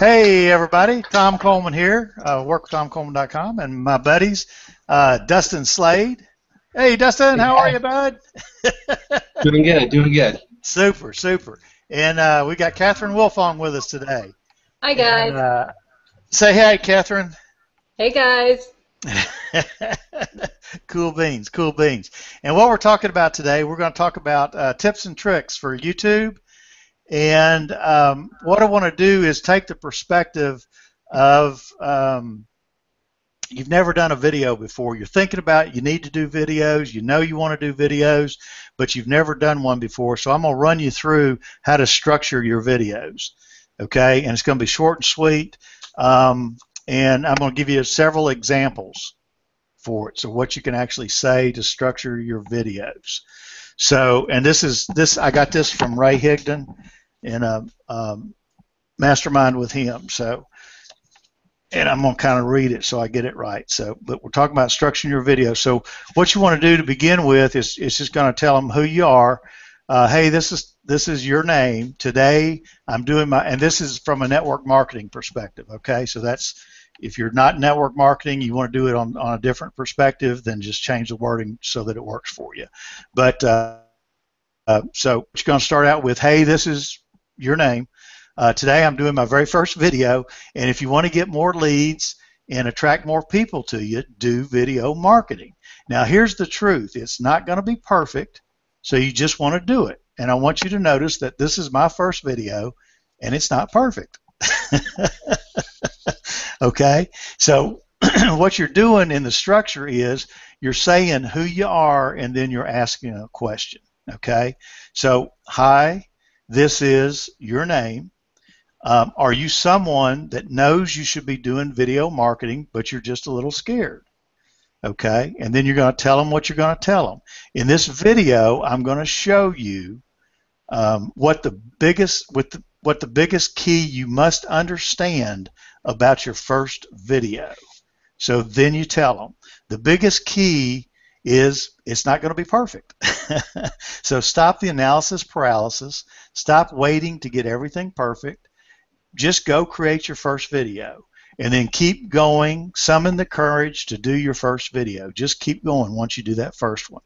Hey everybody, Tom Coleman here, work with TomColeman.com, and my buddies, Dustin, Slade. Hey Dustin, how are you, bud? Doing good, doing good. Super, super. And we got Catherine Wilfong with us today. Hi guys. And, say hey, Catherine. Hey guys. Cool beans, cool beans. And what we're talking about today, we're going to talk about tips and tricks for YouTube. And what I want to do is take the perspective of you've never done a video before. You're thinking about you need to do videos. You know you want to do videos, but you've never done one before. So I'm going to run you through how to structure your videos, okay? And it's going to be short and sweet. And I'm going to give you several examples for it, so what you can actually say to structure your videos. So, and I got this from Ray Higdon in a mastermind with him. So, and I'm going to kind of read it so I get it right. So, but we're talking about structuring your video. So, what you want to do to begin with is just going to tell them who you are. Hey, this is your name. Today, I'm doing and this is from a network marketing perspective. Okay, so that's, if you're not network marketing, you want to do it on a different perspective, then just change the wording so that it works for you. But so you're going to start out with, hey, this is your name. Today I'm doing my very first video, and if you want to get more leads and attract more people to you, do video marketing. Now here's the truth. It's not going to be perfect, so you just want to do it. And I want you to notice that this is my first video, and it's not perfect. Okay? So what you're doing in the structure is you're saying who you are, and then you're asking a question. Okay? So, hi, this is your name. Are you someone that knows you should be doing video marketing, but you're just a little scared? Okay? And then you're going to tell them what you're going to tell them. In this video, I'm going to show you what the biggest key you must understand about your first video. So then you tell them the biggest key is it's not going to be perfect. So stop the analysis paralysis. Stop waiting to get everything perfect. Just go create your first video, and then keep going. Summon the courage to do your first video. Just keep going once you do that first one,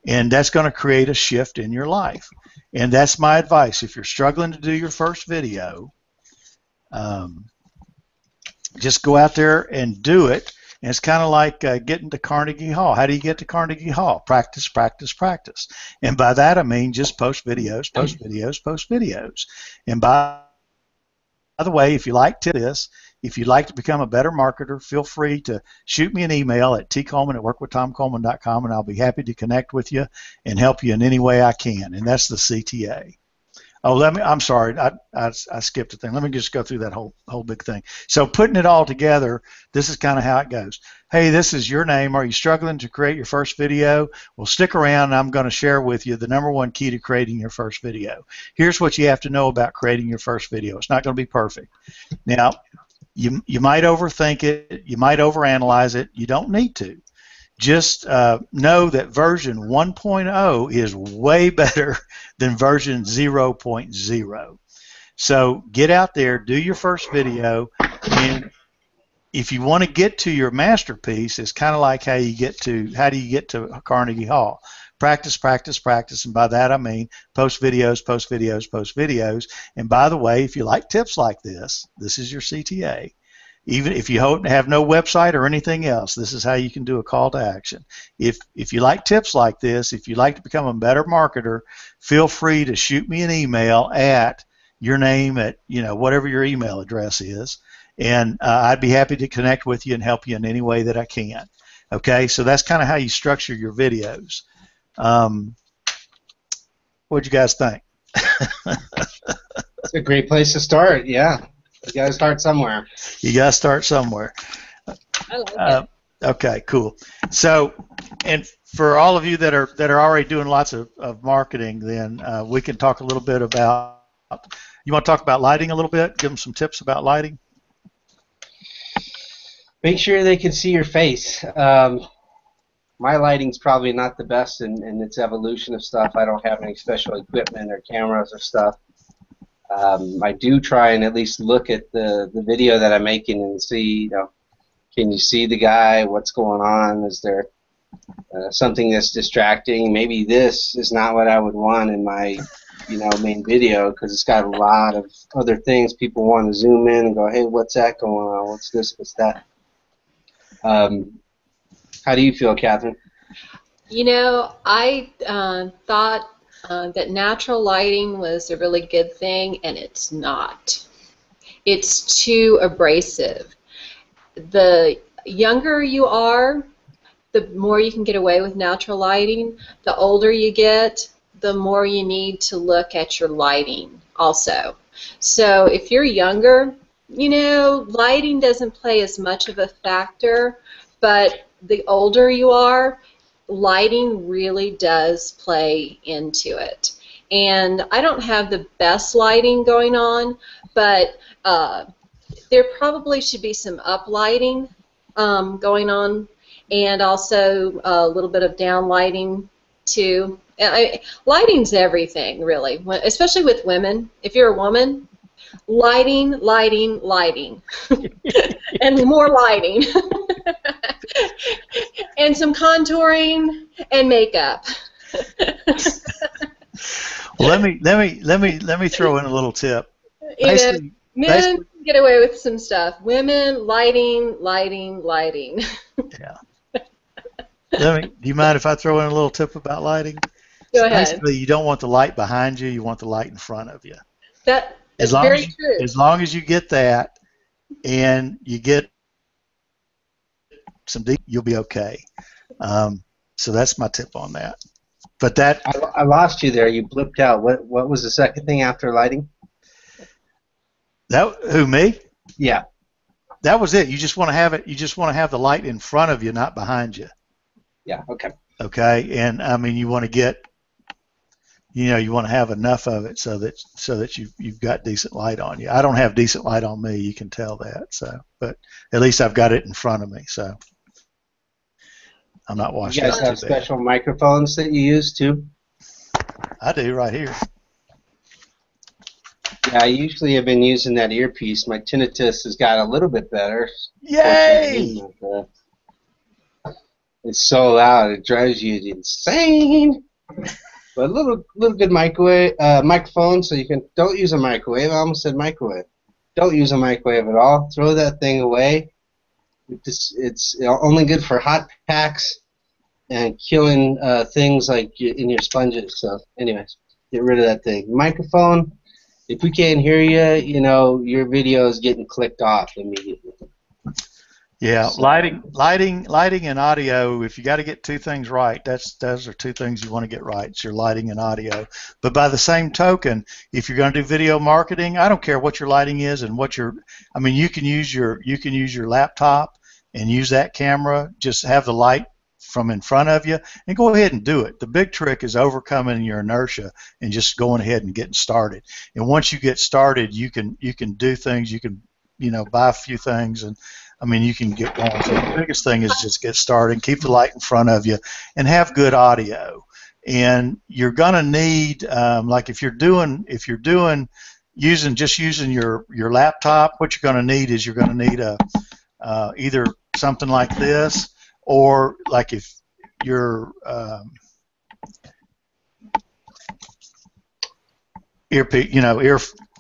and that's going to create a shift in your life. And that's my advice. If you're struggling to do your first video, just go out there and do it. And it's kind of like getting to Carnegie Hall. How do you get to Carnegie Hall? Practice, practice, practice. And by that I mean just post videos, post videos, post videos. And by the way, if you like this, if you'd like to become a better marketer, feel free to shoot me an email at tcoleman@workwithtomcoleman.com, and I'll be happy to connect with you and help you in any way I can. And that's the CTA. Oh, I'm sorry, I skipped a thing. Let me just go through that whole big thing. So putting it all together, this is kind of how it goes. Hey, this is your name. Are you struggling to create your first video? Well, stick around, and I'm going to share with you the #1 key to creating your first video. Here's what you have to know about creating your first video. It's not going to be perfect. Now, you might overthink it. You might overanalyze it. You don't need to. Just know that version 1.0 is way better than version 0.0. So get out there, do your first video, and if you want to get to your masterpiece, it's kind of like how do you get to Carnegie Hall? Practice, practice, practice, and by that I mean post videos, post videos, post videos. And by the way, if you like tips like this is your CTA. Even if you have no website or anything else, this is how you can do a call to action. If you like tips like this, if you'd like to become a better marketer, feel free to shoot me an email at your name at whatever your email address is, and I'd be happy to connect with you and help you in any way that I can. Okay, so that's kind of how you structure your videos. What'd you guys think? It's a great place to start, yeah. You got to start somewhere. You got to start somewhere. I like it. Okay, cool. So, and for all of you that are already doing lots of marketing, then we can talk a little bit about. You want to talk about lighting a little bit? Give them some tips about lighting. Make sure they can see your face. My lighting's probably not the best in its evolution of stuff. I don't have any special equipment or cameras or stuff. I do try and at least look at the video that I'm making and see, can you see the guy? What's going on? Is there something that's distracting? Maybe this is not what I would want in my, main video, because it's got a lot of other things. People want to zoom in and go, hey, what's that going on? What's this? What's that? How do you feel, Catherine? I thought that natural lighting was a really good thing, and it's not. It's too abrasive. The younger you are, the more you can get away with natural lighting. The older you get, the more you need to look at your lighting also. So if you're younger, lighting doesn't play as much of a factor, but the older you are, lighting really does play into it. And I don't have the best lighting going on, but there probably should be some up lighting going on, and also a little bit of down lighting too. Lighting's everything, really, especially with women. If you're a woman, lighting, lighting, lighting, and more lighting, and some contouring and makeup. Well, let me throw in a little tip. Men get away with some stuff. Women, lighting, lighting, lighting. Yeah. Do you mind if I throw in a little tip about lighting? Go ahead. Basically, you don't want the light behind you. You want the light in front of you. That's very true. As long as you get that, and you get some deep, you'll be okay. So that's my tip on that. But I lost you there. You blipped out. What was the second thing after lighting? Who, me? Yeah. That was it. You just want to have it. You just want to have the light in front of you, not behind you. Yeah. Okay. Okay. And I mean, you want to get, you want to have enough of it so that you've got decent light on you. I don't have decent light on me. You can tell that. So, but at least I've got it in front of me. So I'm not washed out. You guys have special microphones that you use too? I do, right here. Yeah, I usually have been using that earpiece. My tinnitus has got a little bit better. Yay! It's so loud, it drives you insane. But a little good microphone, so you don't use a microwave. I almost said microwave. Don't use a microwave at all. Throw that thing away. It's only good for hot packs and killing things like in your sponges. So, anyways, get rid of that thing. Microphone. If we can't hear you, your video is getting clicked off immediately. Yeah, so, lighting, and audio. If you got to get two things right, those are two things you want to get right. It's your lighting and audio. But by the same token, if you're going to do video marketing, I don't care what your lighting is and you can use your laptop and use that camera. Just have the light from in front of you and go ahead and do it. The big trick is overcoming your inertia and just going ahead and getting started. And once you get started, you can do things. You can buy a few things, and you can get going. So the biggest thing is just get started, keep the light in front of you, and have good audio. And you're gonna need, like if you're doing using your laptop, what you're gonna need is either something like this, or like if your earpiece,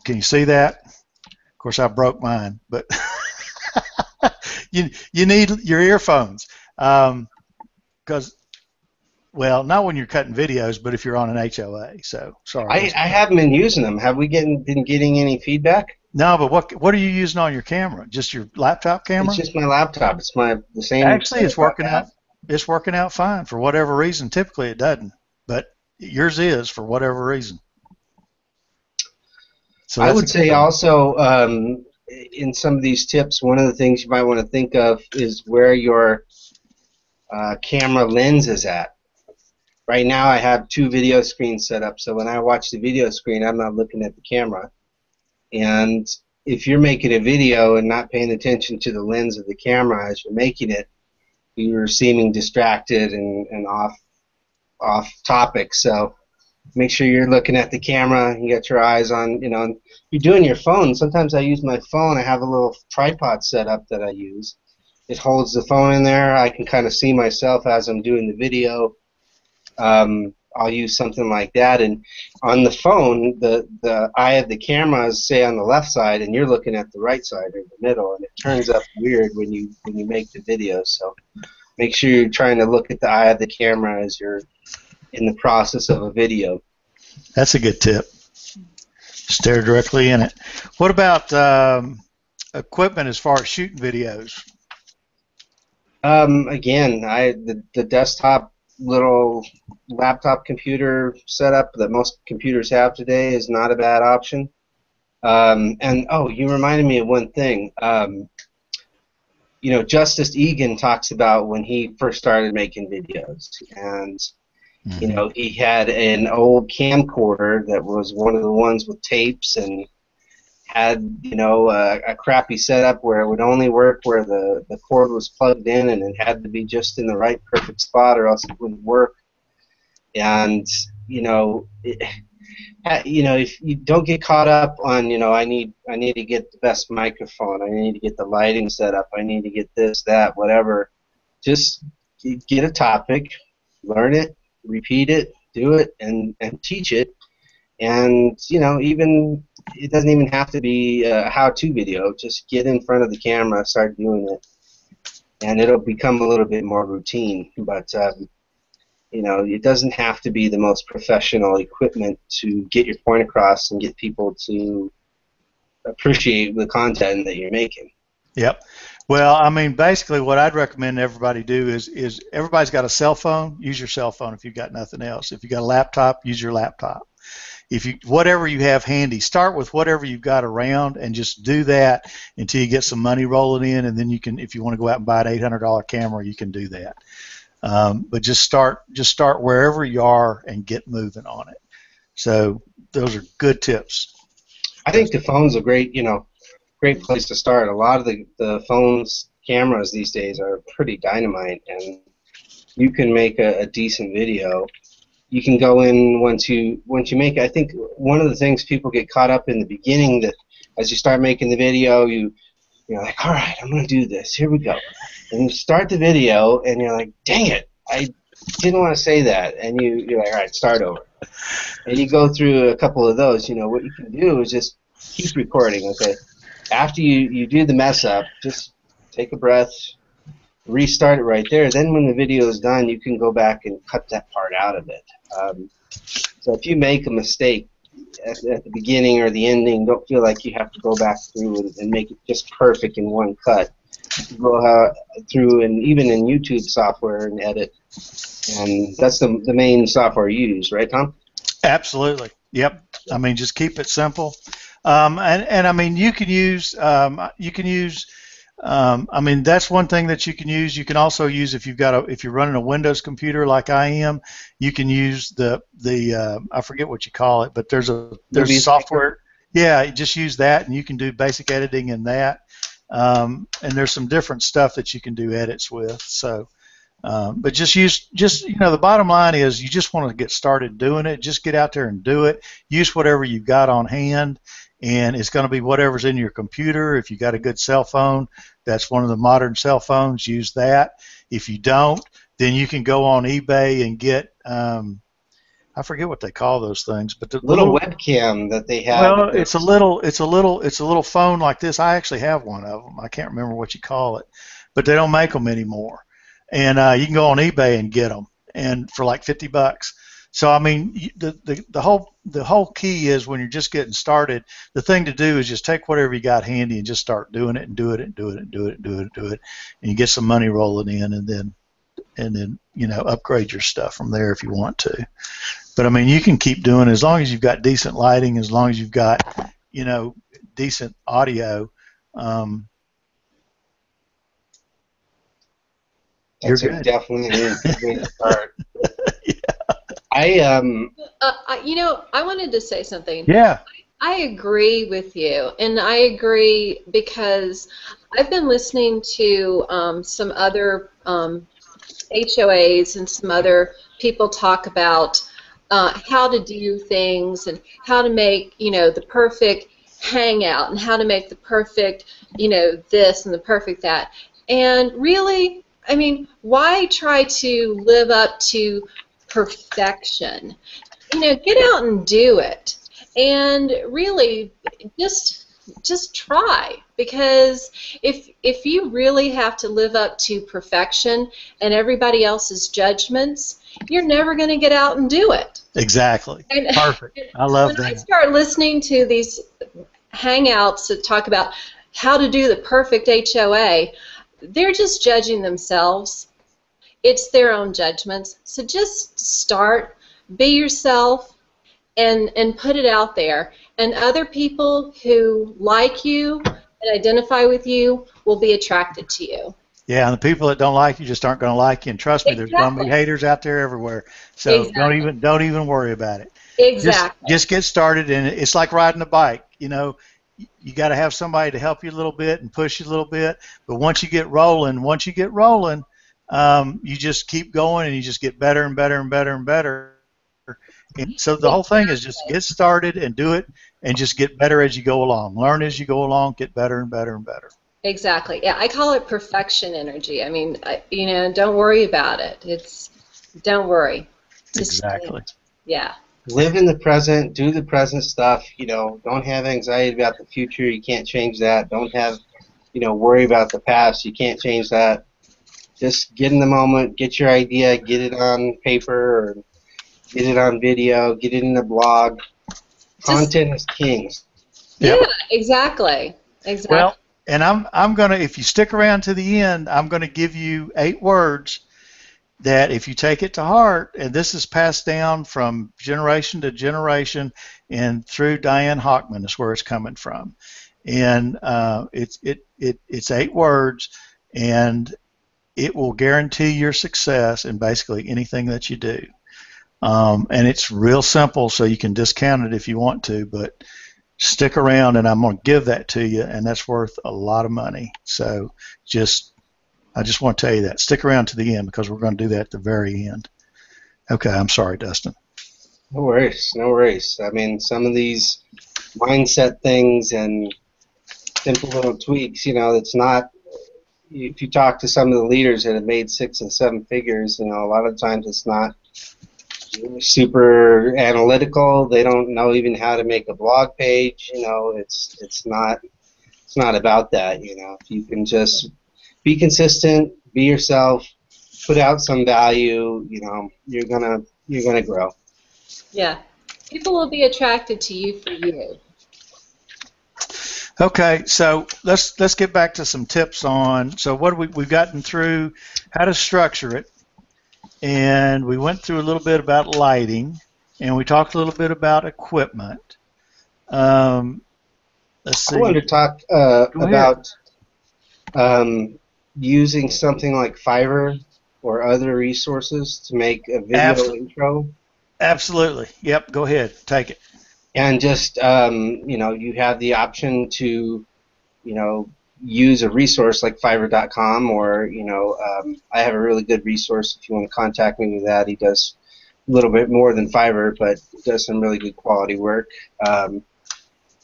can you see that? Of course, I broke mine, but you need your earphones, because, well, not when you're cutting videos, but if you're on an HOA. So sorry. I haven't been using them. Have we been getting any feedback? No, but what are you using on your camera? Just your laptop camera? It's just my laptop. It's the same. Actually, it's working out. It's working out fine for whatever reason. Typically, it doesn't, but yours is for whatever reason. So I would say also, in some of these tips, one of the things you might want to think of is where your camera lens is at. Right now, I have two video screens set up, so when I watch the video screen, I'm not looking at the camera. And if you're making a video and not paying attention to the lens of the camera as you're making it, you're seeming distracted and off topic. So make sure you're looking at the camera. You got your eyes on, you know, and you're doing your phone. Sometimes I use my phone. I have a little tripod set up that I use. It holds the phone in there. I can kind of see myself as I'm doing the video. I'll use something like that, and on the phone, the eye of the camera is, say, on the left side, and you're looking at the right side or the middle, and it turns up weird when you make the video. So make sure you're trying to look at the eye of the camera as you're in the process of a video. That's a good tip. Stare directly in it. What about equipment as far as shooting videos? Again, the desktop little laptop computer setup that most computers have today is not a bad option. And oh, you reminded me of one thing. You know, Justice Egan talks about when he first started making videos, and you know, he had an old camcorder that was one of the ones with tapes, and had, you know, a crappy setup where it would only work where the cord was plugged in, and it had to be just in the right perfect spot or else it wouldn't work. And you know, if you don't get caught up on, you know, I need to get the best microphone, I need to get the lighting set up, I need to get this, that, whatever. Just get a topic, learn it, repeat it, do it, and teach it. And you know, even it doesn't even have to be a how-to video. Just get in front of the camera, start doing it, and it'll become a little bit more routine. But you know, it doesn't have to be the most professional equipment to get your point across and get people to appreciate the content that you're making. Yep. Well, I mean, basically what I'd recommend everybody do is everybody's got a cell phone, use your cell phone if you've got nothing else. If you've got a laptop, use your laptop. If you, whatever you have handy, start with whatever you've got around and just do that until you get some money rolling in, and then you can, if you want to go out and buy an $800 camera, you can do that. But just start wherever you are and get moving on it. So those are good tips. I think the phone's a great place to start. A lot of the phones cameras these days are pretty dynamite, and you can make a decent video. You can go in once you make it. I think one of the things people get caught up in the beginning, that as you start making the video, you're like, all right, I'm going to do this. Here we go. And you start the video, and you're like, dang it, I didn't want to say that. And you're like, all right, start over. And you go through a couple of those. You know, what you can do is just keep recording, okay? After you do the mess up, just take a breath, restart it right there. Then when the video is done, you can go back and cut that part out of it. So if you make a mistake at the beginning or the ending, don't feel like you have to go back through and make it just perfect in one cut. Go through, and even in YouTube software, and edit. And that's the main software you use, right, Tom? Absolutely. Yep. I mean, just keep it simple. And I mean, you can use I mean, that's one thing that you can use. You can also use, if you're running a Windows computer like I am, you can use the I forget what you call it, but there's software. Yeah, you just use that, and you can do basic editing in that. And there's some different stuff that you can do edits with. So, but the bottom line is you just want to get started doing it. Just get out there and do it. Use whatever you've got on hand. And it's going to be whatever's in your computer. If you got a good cell phone, that's one of the modern cell phones, use that. If you don't, then you can go on eBay and get I forget what they call those things, but the little webcam that they have. Well, it's a little phone like this. I actually have one of them. I can't remember what you call it, but they don't make them anymore. And you can go on eBay and get them, and for like $50. So I mean, the whole key is, when you're just getting started, the thing to do is just take whatever you got handy and just start doing it and do it and do it and do it and do it and do it, and you get some money rolling in, and then upgrade your stuff from there if you want to. But I mean, you can keep doing it as long as you've got decent lighting, as long as you've got decent audio. That's definitely a good way to start. I wanted to say something. Yeah. I agree with you, and I agree because I've been listening to some other HOAs and some other people talk about how to do things and how to make, you know, the perfect hangout and how to make the perfect, you know, this and the perfect that. And really, I mean, why try to live up to perfection? You know, get out and do it. And really, just try, because if you really have to live up to perfection and everybody else's judgments, you're never going to get out and do it. Exactly. And, Perfect. I love that. When I start listening to these hangouts that talk about how to do the perfect HOA, they're just judging themselves. It's their own judgments. So just start, be yourself, and put it out there. And other people who like you and identify with you will be attracted to you. Yeah, and the people that don't like you just aren't going to like you. And trust me, there's going to be haters out there everywhere. So don't even worry about it. Exactly. Just get started, and it's like riding a bike. You know, you got to have somebody to help you a little bit and push you a little bit. But once you get rolling, you just keep going, and you just get better and better and better and better. And so the whole thing is just get started and do it, and just get better as you go along. Learn as you go along, get better and better and better. Exactly. Yeah, I call it perfection energy. I mean, you know, don't worry about it. Don't worry. Exactly. Yeah. Live in the present, do the present stuff, you know, don't have anxiety about the future, you can't change that. Don't have, you know, worry about the past, you can't change that. Just get in the moment, get your idea, get it on paper or get it on video, get it in a blog. Content is king. Yeah, exactly. Exactly. Well, and I'm going to, if you stick around to the end, I'm going to give you 8 words that if you take it to heart, and this is passed down from generation to generation and through Diane Hockman is where it's coming from. And it's 8 words, and it will guarantee your success in basically anything that you do. And it's real simple, so you can discount it if you want to, but stick around, and I'm going to give that to you, and that's worth a lot of money. So I just want to tell you that. Stick around to the end, because we're going to do that at the very end. Okay, I'm sorry, Dustin. No worries, no worries. I mean, some of these mindset things and simple little tweaks, you know, it's not, if you talk to some of the leaders that have made 6 and 7 figures, you know, a lot of times it's not super analytical. They don't know even how to make a blog page. You know, it's not about that. You know, if you can just be consistent, be yourself, put out some value, you know, you're gonna grow. Yeah, people will be attracted to you for you. Okay, so let's get back to some tips on. So what we've gotten through how to structure it, and we went through a little bit about lighting, and we talked a little bit about equipment. Let's see. I wanted to talk about using something like Fiverr or other resources to make a video intro. Absolutely. Yep. Go ahead. Take it. And just you know, you have the option to, you know, use a resource like Fiverr.com, or you know, I have a really good resource if you want to contact me with that. He does a little bit more than Fiverr, but does some really good quality work.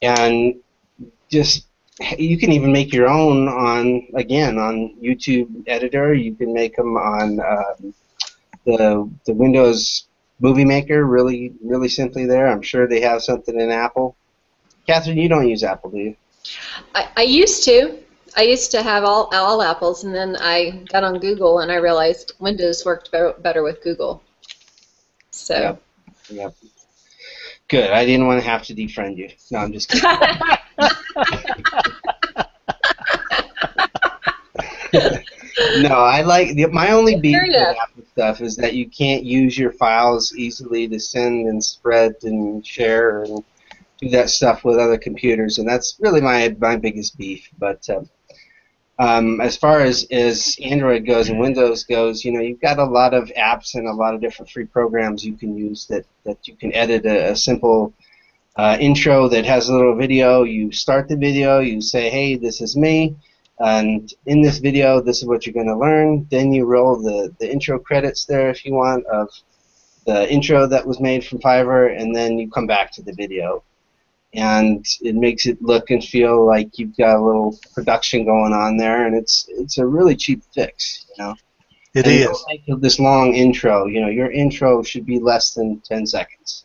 And just you can even make your own on YouTube Editor. You can make them on the Windows Movie Maker, really simply there. I'm sure they have something in Apple. Catherine, you don't use Apple, do you? I used to. I used to have all Apples, and then I got on Google and I realized Windows worked better with Google. So. Yep. Good. I didn't want to have to defriend you. No, I'm just kidding. No, I like my only beef with Apple stuff is that you can't use your files easily to send and spread and share and do that stuff with other computers, and that's really my biggest beef. But as far as Android goes and Windows goes, you know, you've got a lot of apps and a lot of different free programs you can use that you can edit a simple intro that has a little video. You start the video, you say, hey, this is me, and in this video, this is what you're going to learn. Then you roll the intro credits there if you want of the intro that was made from Fiverr, and then you come back to the video. And it makes it look and feel like you've got a little production going on there, and it's a really cheap fix, you know. It and is. Don't make this long intro. You know, your intro should be less than 10 seconds.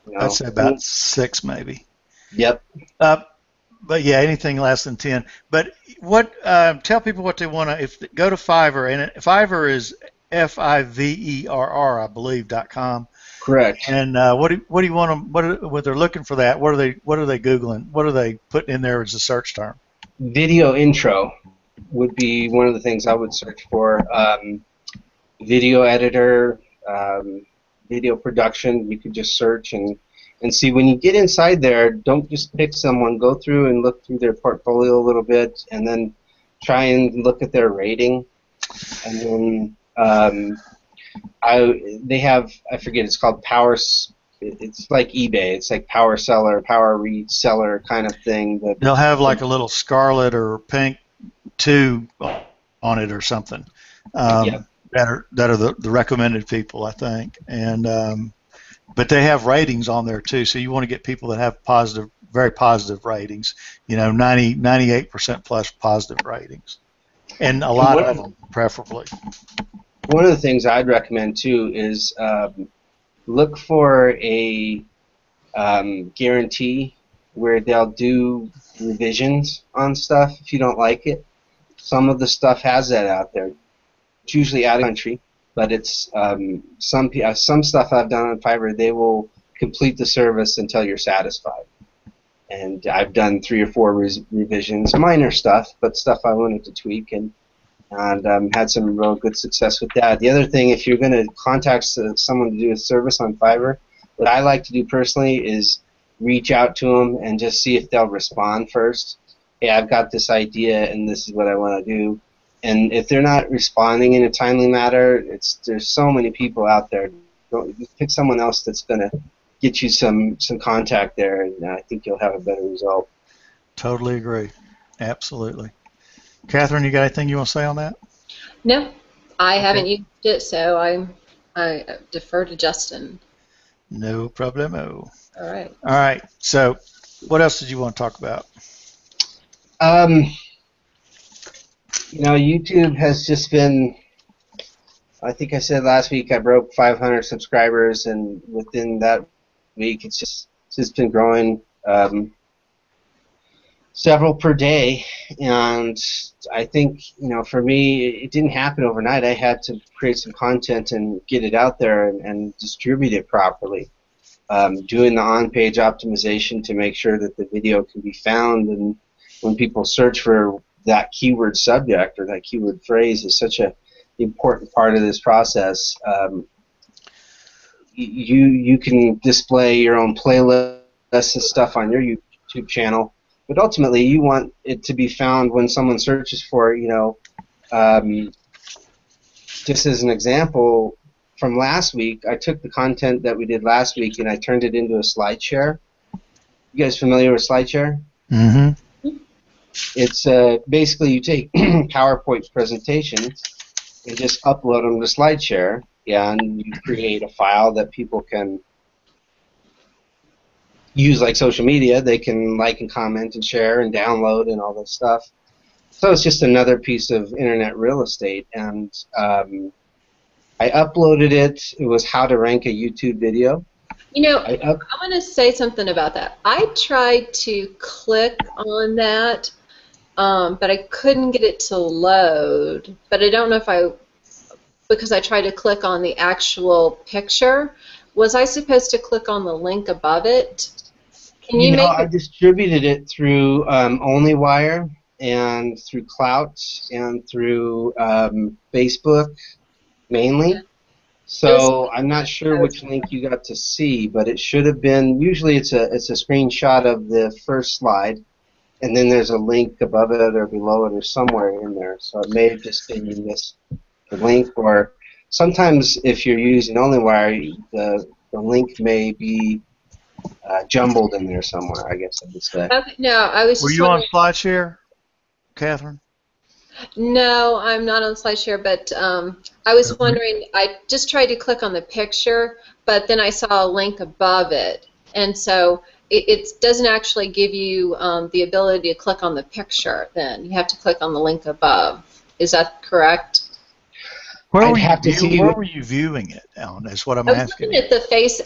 You know? I'd say about 6 maybe. Yep. But yeah, anything less than 10. But what? Tell people what they want to. If go to Fiverr, and Fiverr is Fiverr, I believe .com. Correct. And what do you want them? What they're looking for that? What are they googling? What are they putting in there as a search term? Video intro would be one of the things I would search for. Video editor, video production. You could just search and see. When you get inside there, don't just pick someone. Go through and look through their portfolio a little bit, and then try and look at their rating. And then they have, I forget, it's called Power. It's like eBay. It's like Power Seller, Power Reseller kind of thing. They'll have like a little scarlet or pink 2 on it or something. Yeah. That are the recommended people, I think. And but they have ratings on there too, so you want to get people that have positive, very positive ratings. You know, 98% plus positive ratings, and a lot of them, preferably. One of the things I'd recommend too is look for a guarantee where they'll do revisions on stuff if you don't like it. Some of the stuff has that out there. It's usually out of country, but it's some stuff I've done on Fiverr. They will complete the service until you're satisfied. And I've done 3 or 4 revisions, minor stuff, but stuff I wanted to tweak, and had some real good success with that. The other thing, if you're going to contact someone to do a service on Fiverr, what I like to do personally is reach out to them and just see if they'll respond first. Hey, I've got this idea, and this is what I want to do. And if they're not responding in a timely manner, there's so many people out there. Pick someone else that's going to get you some contact there, and I think you'll have a better result. Totally agree. Absolutely. Catherine, you got anything you want to say on that? No, I haven't used it, so I defer to Justin. No problemo. All right. All right. So, what else did you want to talk about? You know, YouTube has just been, I think I said last week I broke 500 subscribers, and within that week it's just been growing, several per day. And I think, you know, for me, it didn't happen overnight. I had to create some content and get it out there and distribute it properly. Doing the on-page optimization to make sure that the video can be found, and when people search for that keyword subject or that keyword phrase is such an important part of this process. You can display your own playlists and stuff on your YouTube channel, but ultimately you want it to be found when someone searches for it. You know, just as an example, from last week, I took the content that we did last week and I turned it into a SlideShare. You guys familiar with SlideShare? Mm-hmm. It's basically you take PowerPoint presentations and just upload them to SlideShare, and you create a file that people can use like social media. They can like and comment and share and download and all this stuff. So it's just another piece of internet real estate. And I uploaded it. It was how to rank a YouTube video. You know, I want to say something about that. I tried to click on that, but I couldn't get it to load. But I don't know if because I tried to click on the actual picture. Was I supposed to click on the link above it? Can you make I distributed it through OnlyWire and through Clout and through Facebook mainly. Yeah. So I'm not sure which link you got to see, but it should have been. Usually it's a screenshot of the first slide, and then there's a link above it or below it or somewhere in there. So it may have just been you missed the link, or sometimes if you're using OnlyWire, the link may be jumbled in there somewhere, I guess I would say. Okay, no, I was. Were you on SlideShare, Catherine? No, I'm not on SlideShare, but I was wondering, I just tried to click on the picture, but then I saw a link above it. And so it doesn't actually give you the ability to click on the picture then. You have to click on the link above. Is that correct? Where I'd were have to see. where were you viewing it, Alan? Is what I'm I was asking. looking at the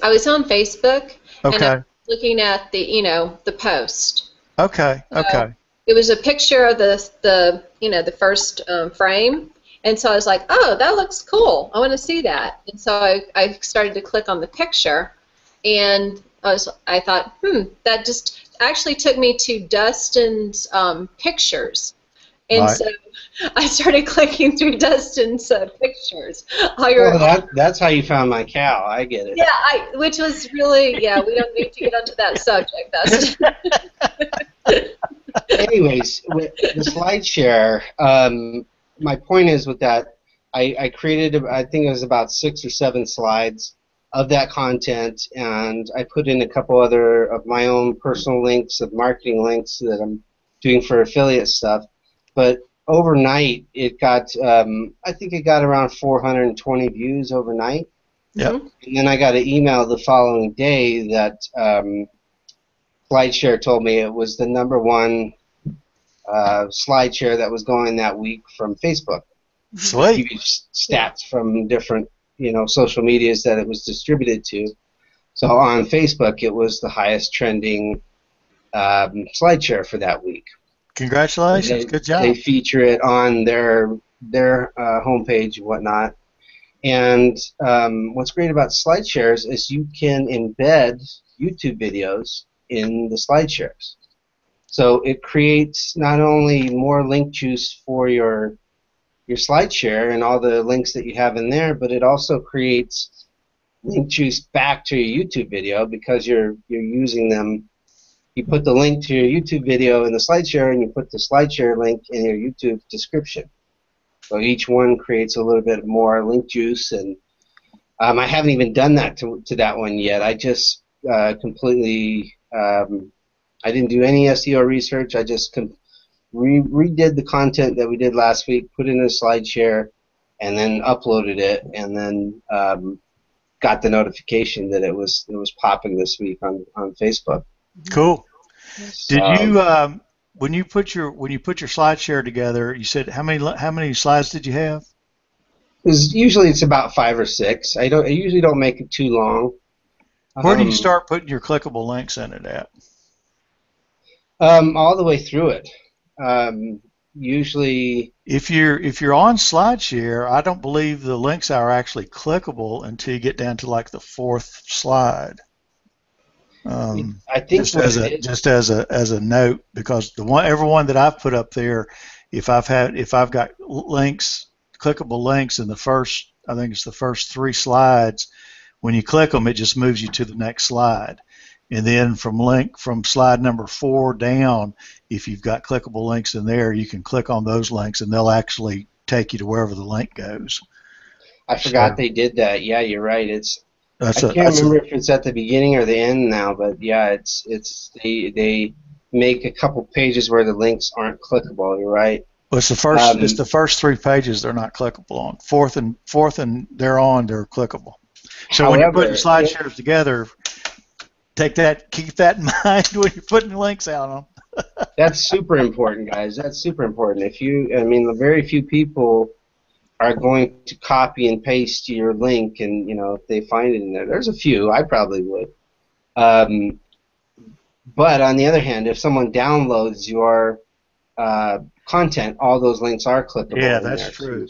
I was on Facebook, and I Okay. was looking at the post. Okay. Okay. So it was a picture of the first frame, and so I was like, oh, that looks cool. I want to see that. And so I started to click on the picture, and I thought, that just actually took me to Dustin's pictures. And Right. so I started clicking through Dustin's pictures. That's how you found my cow. I get it. Yeah, which was really, we don't need to get onto that subject, Dustin. Anyways, with the SlideShare, my point is with that, I created, I think it was about 6 or 7 slides of that content, and I put in a couple other of my own personal links, of marketing links that I'm doing for affiliate stuff. But overnight, it got, I think it got around 420 views overnight. Yep. And then I got an email the following day that SlideShare told me it was the #1 SlideShare that was going that week from Facebook. Sweet. Give you stats from different, social medias that it was distributed to. So on Facebook, it was the highest trending SlideShare for that week. Congratulations. Good job. They feature it on their homepage and whatnot. And what's great about SlideShares is you can embed YouTube videos in the SlideShares. So it creates not only more link juice for your SlideShare and all the links that you have in there, but it also creates link juice back to your YouTube video because you're using them. You put the link to your YouTube video in the SlideShare, and you put the SlideShare link in your YouTube description. So each one creates a little bit more link juice, and I haven't even done that to that one yet. I just completely, I didn't do any SEO research. I just redid the content that we did last week, put it in a SlideShare, and then uploaded it, and then got the notification that it was popping this week on Facebook. Cool. So, Did you when you put your SlideShare together? You said how many slides did you have? Usually it's about 5 or 6. I usually don't make it too long. Where do you start putting your clickable links in it at? All the way through it. Usually, if you're on SlideShare, I don't believe the links are actually clickable until you get down to like the 4th slide. I think just as a note, because every one that I've put up there, if I've got links, clickable links in the first, I think it's the first 3 slides, when you click them, it just moves you to the next slide. And then from slide number 4 down, if you've got clickable links in there, you can click on those links, and they'll actually take you to wherever the link goes. I forgot they did that. Yeah, you're right. I can't remember if it's at the beginning or the end now, but yeah, they make a couple pages where the links aren't clickable. You're right. Well, it's the first 3 pages they're not clickable on. Fourth and they're clickable. So when you're putting SlideShares together, keep that in mind when you're putting links out on them. That's super important, guys. That's super important. Very few people are going to copy and paste your link, and if they find it in there, there's a few. I probably would. But on the other hand, if someone downloads your content, all those links are clickable. Yeah, that's true.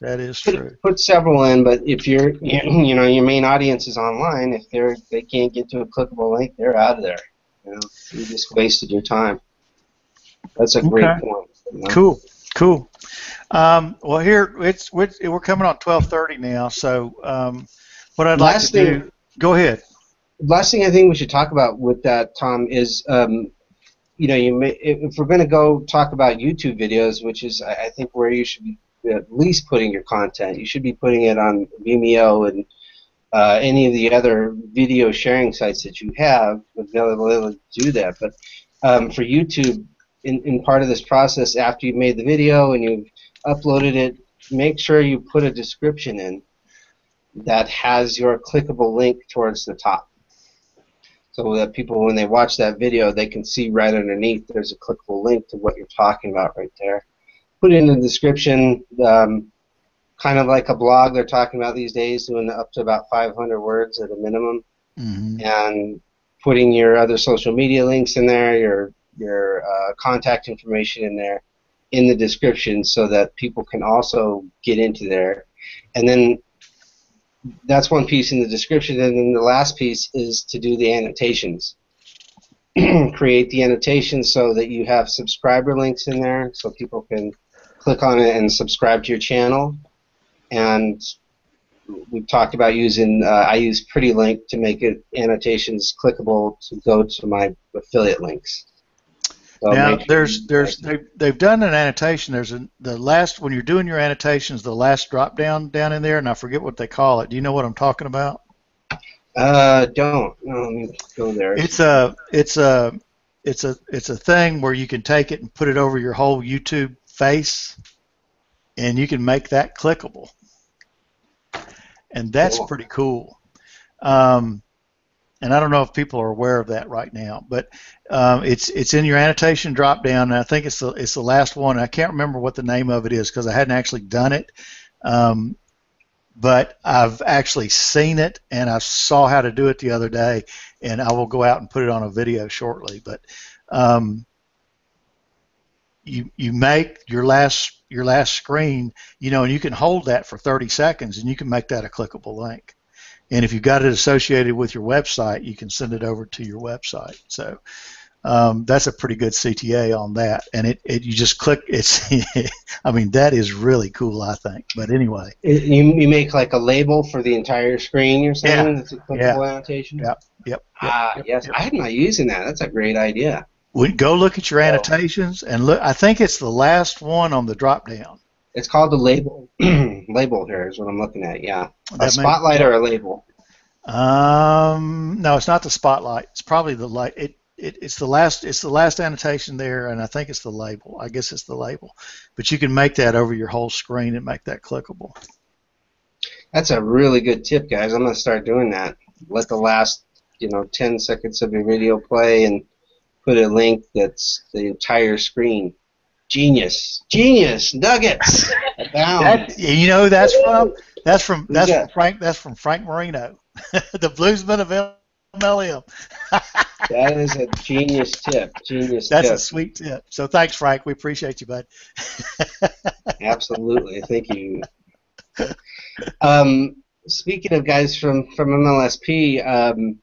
That is true. Put several in, but if your main audience is online, if they can't get to a clickable link, they're out of there. You just wasted your time. That's a great point. Cool. Well, here we're coming on 12:30 now. So what I'd like to do. Go ahead. Last thing I think we should talk about with that, Tom, is if we're going to go talk about YouTube videos, which is I think where you should be at least putting your content. You should be putting it on Vimeo and any of the other video sharing sites that you have available to do that. But for YouTube, in part of this process, after you've made the video and you've uploaded it, make sure you put a description in that has your clickable link towards the top, so that people, when they watch that video, they can see right underneath there's a clickable link to what you're talking about right there. Put it in the description, kind of like a blog they're talking about these days, doing up to about 500 words at a minimum, and putting your other social media links in there, your contact information in there, in the description, so that people can also get into there. And then that's one piece in the description, and then the last piece is to do the annotations. Create the annotations so that you have subscriber links in there, so people can click on it and subscribe to your channel. And we've talked about using, I use PrettyLink to make it annotations clickable to go to my affiliate links. So now they've done an annotation. When you're doing your annotations, the last drop down in there, and I forget what they call it. Do you know what I'm talking about? Don't. No, let me go there. It's a thing where you can take it and put it over your whole YouTube face, and you can make that clickable. And that's pretty cool. And I don't know if people are aware of that right now, but it's in your annotation drop down, and I think it's the last one. I can't remember what the name of it is because I hadn't actually done it, but I've actually seen it, and I saw how to do it the other day, and I will go out and put it on a video shortly. But you make your last screen, and you can hold that for 30 seconds, and you can make that a clickable link. And if you've got it associated with your website, you can send it over to your website. So that's a pretty good CTA on that. And you just click. I mean, that is really cool, I think. But anyway, you make like a label for the entire screen. You're saying? Yeah. That's a clickable annotation. Yep. Yes. I'm not using that. That's a great idea. Go look at your annotations and look. I think it's the last one on the drop down. It's called the label. Label here is what I'm looking at. Yeah, a spotlight or a label. No, it's not the spotlight. It's probably the light. It's the last annotation there, and I think it's the label. I guess it's the label. But you can make that over your whole screen and make that clickable. That's a really good tip, guys. I'm gonna start doing that. Let the last 10 seconds of your video play and put a link that's the entire screen. Genius nuggets. That's from Frank Marino, the bluesman of MLM. That is a genius tip. That's a sweet tip. So thanks, Frank. We appreciate you, bud. Absolutely. Thank you. Speaking of guys from MLSP,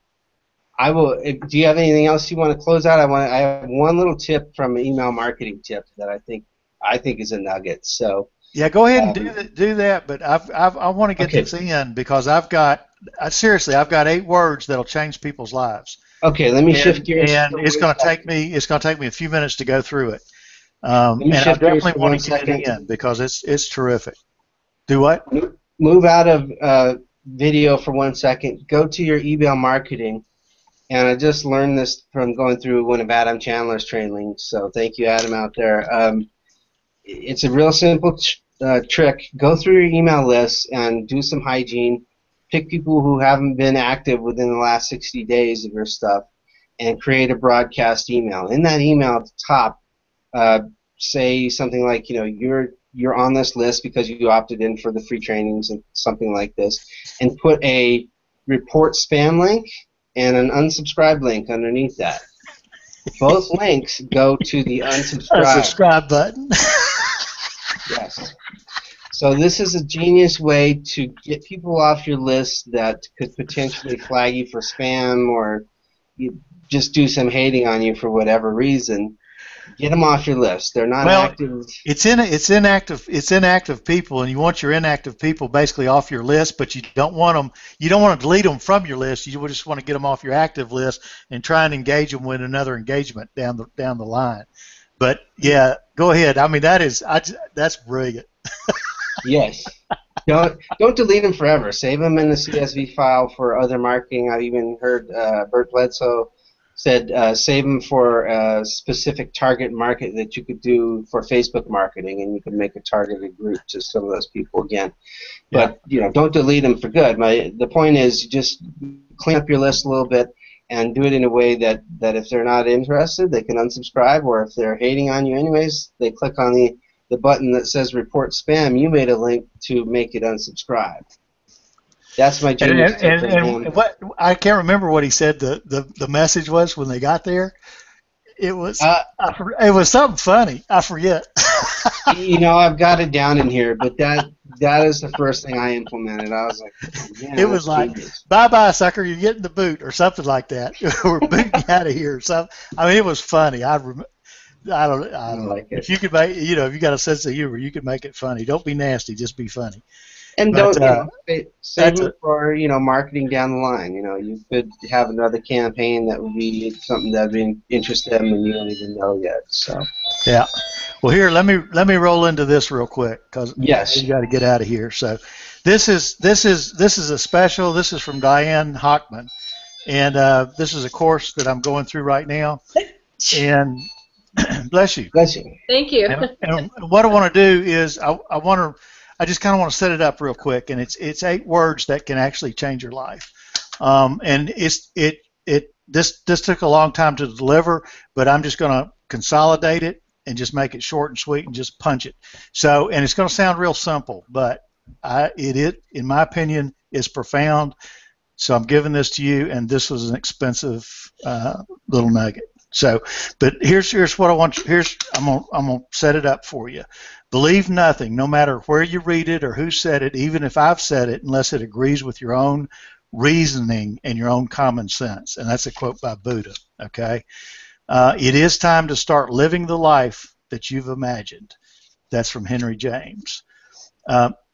do you have anything else you want to close out? I have one little tip from an email marketing tip that I think is a nugget. So yeah, go ahead and do that. But I want to get this in because I've got 8 words that'll change people's lives. Okay, let me shift gears. And it's going to take me a few minutes to go through it. And I definitely want to get it in because it's terrific. Do what? Move out of video for 1 second. Go to your email marketing. And I just learned this from going through one of Adam Chandler's trainings, so thank you, Adam, out there. It's a real simple trick. Go through your email list and do some hygiene. Pick people who haven't been active within the last 60 days of your stuff and create a broadcast email. In that email at the top, say something like, you're on this list because you opted in for the free trainings and something like this, and put a report spam link and an unsubscribe link underneath that. Both links go to the unsubscribe button. Yes. So this is a genius way to get people off your list that could potentially flag you for spam or just do some hating on you for whatever reason. Get them off your list. They're not active. It's inactive people, and you want your inactive people basically off your list, but you don't want them. You don't want to delete them from your list. You just want to get them off your active list and try and engage them with another engagement down the line. But yeah, go ahead. I mean, that's brilliant. Yes. Don't delete them forever. Save them in the CSV file for other marketing. I've even heard Bert Bledsoe said save them for a specific target market that you could do for Facebook marketing, and you could make a targeted group to some of those people again. But don't delete them for good. The point is, just clean up your list a little bit and do it in a way that if they're not interested, they can unsubscribe, or if they're hating on you anyways, they click on the button that says report spam. You made a link to make it unsubscribe. That's my genius. And what I can't remember what he said the message was when they got there. It was it was something funny. I forget. I've got it down in here, but that is the first thing I implemented. I was like, yeah, it was like, bye sucker, you're getting the boot, or something like that. We're booting you out of here. So I mean, it was funny. I don't like it. If you could make, if you got a sense of humor, you could make it funny. Don't be nasty, just be funny. And don't save it for marketing down the line. You could have another campaign that would be something that would be interest them, and you don't even know yet. So yeah. Well, here, let me roll into this real quick, because you got to get out of here. So this is a special. This is from Diane Hockman, and this is a course that I'm going through right now. And bless you. Bless you. Thank you. And what I want to do is I just kind of want to set it up real quick, and it's 8 words that can actually change your life. And this took a long time to deliver, but I'm just going to consolidate it and just make it short and sweet and just punch it. So, and it's going to sound real simple, but it in my opinion is profound. So I'm giving this to you, and this was an expensive little nugget. So, but here's what I want. I'm gonna set it up for you. Believe nothing, no matter where you read it or who said it, even if I've said it, unless it agrees with your own reasoning and your own common sense. And that's a quote by Buddha. Okay, it is time to start living the life that you've imagined. That's from Henry James.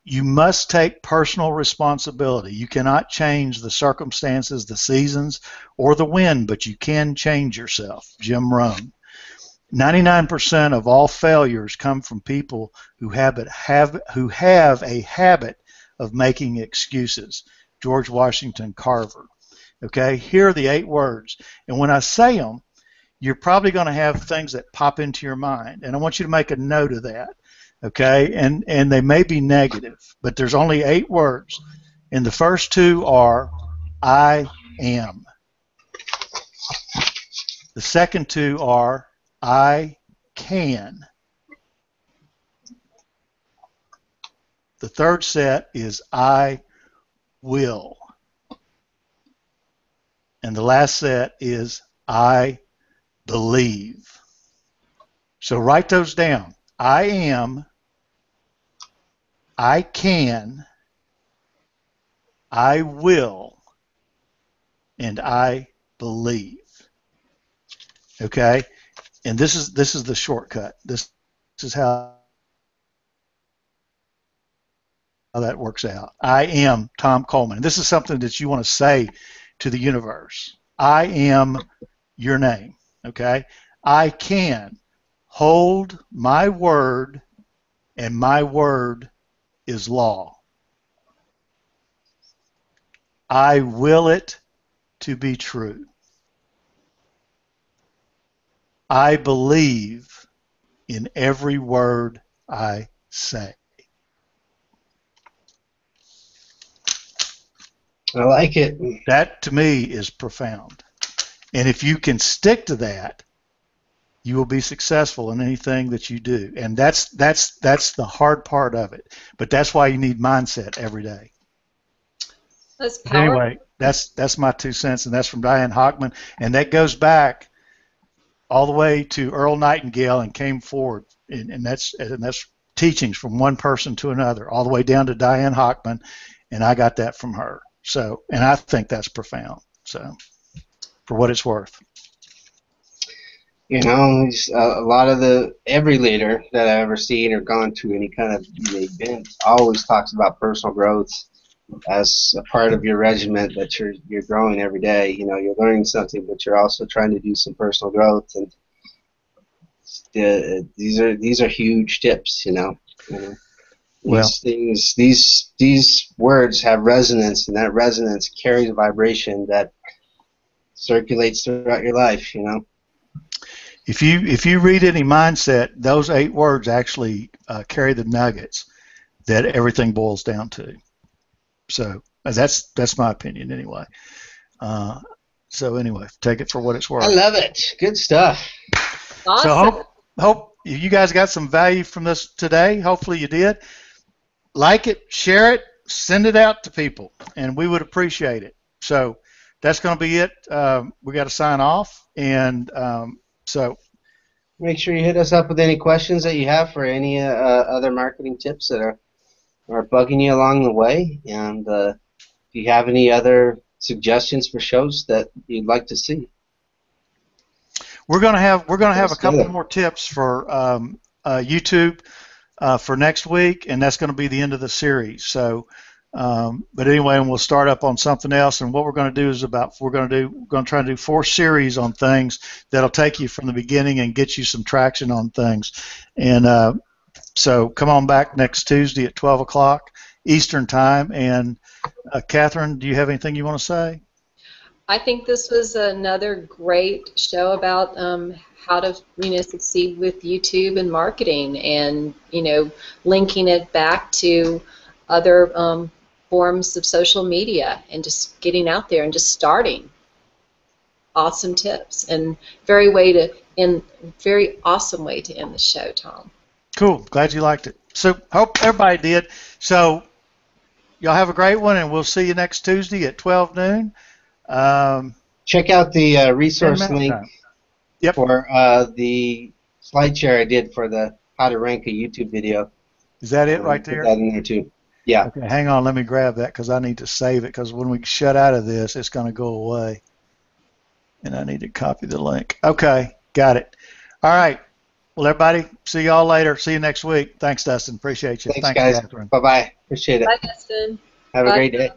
You must take personal responsibility. You cannot change the circumstances, the seasons, or the wind, but you can change yourself. Jim Rohn. 99% of all failures come from people who have a habit of making excuses. George Washington Carver. Okay, here are the 8 words, and when I say them, you're probably going to have things that pop into your mind, and I want you to make a note of that. Okay, and they may be negative, but there's only 8 words, and the first 2 are I am. The second 2 are I can. The third set is I will. And the last set is I believe. So write those down. I am, I can, I will, and I believe. Okay? And this is the shortcut. This is how that works out. I am Tom Coleman. This is something that you want to say to the universe. I am your name. Okay? I can hold my word, and my word is law. I will it to be true. I believe in every word I say. I like it. That, to me, is profound. And if you can stick to that, you will be successful in anything that you do. And that's the hard part of it. But that's why you need mindset every day. That's powerful. Anyway, that's my 2 cents, and that's from Diane Hockman. And that goes back all the way to Earl Nightingale and came forward. And that's teachings from one person to another, all the way down to Diane Hockman. And I got that from her. So, and I think that's profound. So, for what it's worth. A lot of every leader that I've ever seen or gone to any kind of event always talks about personal growth as a part of your regiment, that you're growing every day. You're learning something, but you're also trying to do some personal growth, and these are huge tips. Well, these words have resonance, and that resonance carries a vibration that circulates throughout your life, you know. If you read any mindset, those 8 words actually carry the nuggets that everything boils down to. So that's my opinion anyway. So anyway, take it for what it's worth. I love it. Good stuff. Awesome. So hope you guys got some value from this today. Hopefully you did. Like it, share it, send it out to people, and we would appreciate it. So that's going to be it. We got to sign off, and so make sure you hit us up with any questions that you have for any other marketing tips that are bugging you along the way, and if you have any other suggestions for shows that you'd like to see. We're gonna have a couple more tips for YouTube for next week, and that's going to be the end of the series. So, but anyway, and we'll start up on something else. And what we're going to do is we're going to try to do 4 series on things that'll take you from the beginning and get you some traction on things. And so come on back next Tuesday at 12 o'clock Eastern time. And Catherine, do you have anything you want to say? I think this was another great show about how to succeed with YouTube and marketing, and linking it back to other forms of social media, and just getting out there and just starting. Awesome tips, and very awesome way to end the show, Tom. Cool. Glad you liked it. So hope everybody did. So y'all have a great one, and we'll see you next Tuesday at 12 noon. Check out the resource link for the slideshare I did for the how to rank a YouTube video. Is that it right there? Put that in there too. Yeah. Okay, hang on. Let me grab that because I need to save it, because when we shut out of this, it's going to go away. And I need to copy the link. Okay, got it. All right. Well, everybody, see y'all later. See you next week. Thanks, Dustin. Appreciate you. Thanks guys. Catherine. Bye-bye. Appreciate it. Bye, Dustin. Have a great day.